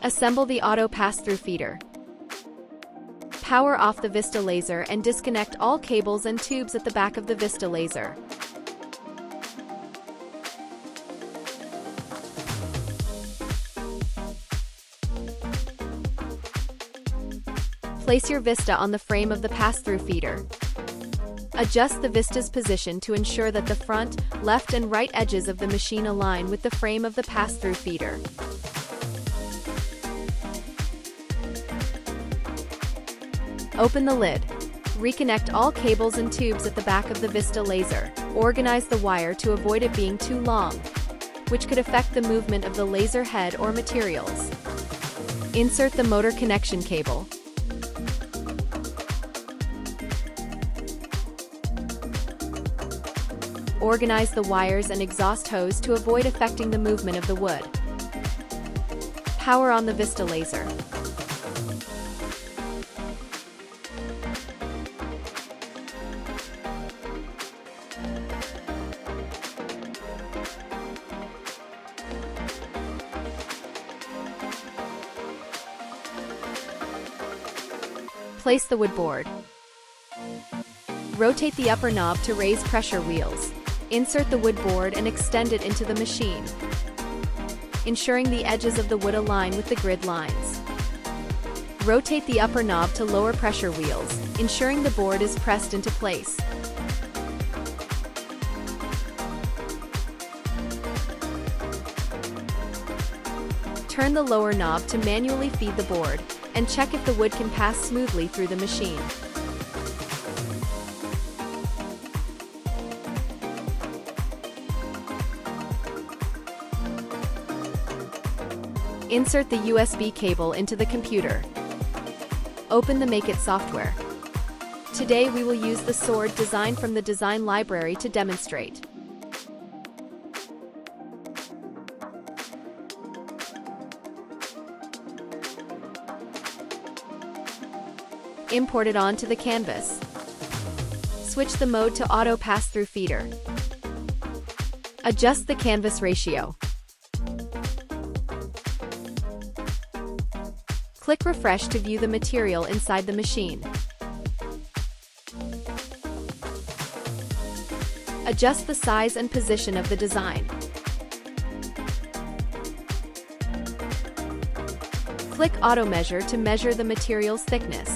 Assemble the auto pass-through feeder. Power off the Vista laser and disconnect all cables and tubes at the back of the Vista laser. Place your Vista on the frame of the pass-through feeder. Adjust the Vista's position to ensure that the front, left and right edges of the machine align with the frame of the pass-through feeder. Open the lid. Reconnect all cables and tubes at the back of the Vista laser. Organize the wire to avoid it being too long, which could affect the movement of the laser head or materials. Insert the motor connection cable. Organize the wires and exhaust hose to avoid affecting the movement of the wood. Power on the Vista laser. Place the wood board. Rotate the upper knob to raise pressure wheels. Insert the wood board and extend it into the machine, ensuring the edges of the wood align with the grid lines. Rotate the upper knob to lower pressure wheels, ensuring the board is pressed into place. Turn the lower knob to manually feed the board, and check if the wood can pass smoothly through the machine. Insert the USB cable into the computer. Open the Make It software. Today we will use the sword designed from the design library to demonstrate. Import it onto the canvas. Switch the mode to auto pass-through feeder. Adjust the canvas ratio. Click Refresh to view the material inside the machine. Adjust the size and position of the design. Click Auto Measure to measure the material's thickness.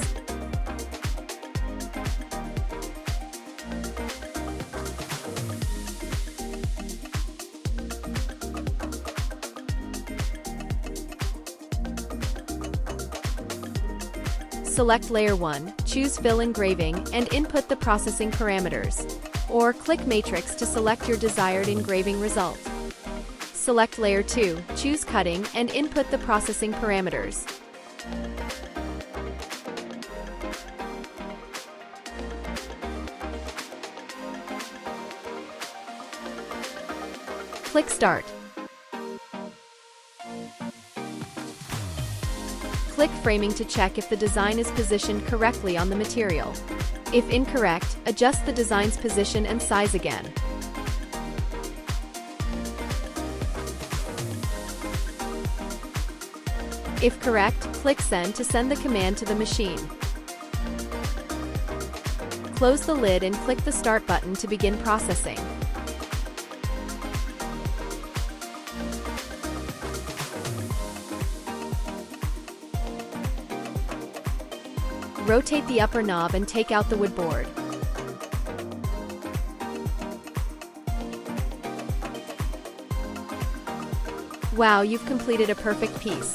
Select Layer 1, choose Fill Engraving, and input the processing parameters. Or click Matrix to select your desired engraving result. Select Layer 2, choose Cutting, and input the processing parameters. Click Start. Click Framing to check if the design is positioned correctly on the material. If incorrect, adjust the design's position and size again. If correct, click Send to send the command to the machine. Close the lid and click the Start button to begin processing. Rotate the upper knob and take out the wood board. Wow, you've completed a perfect piece.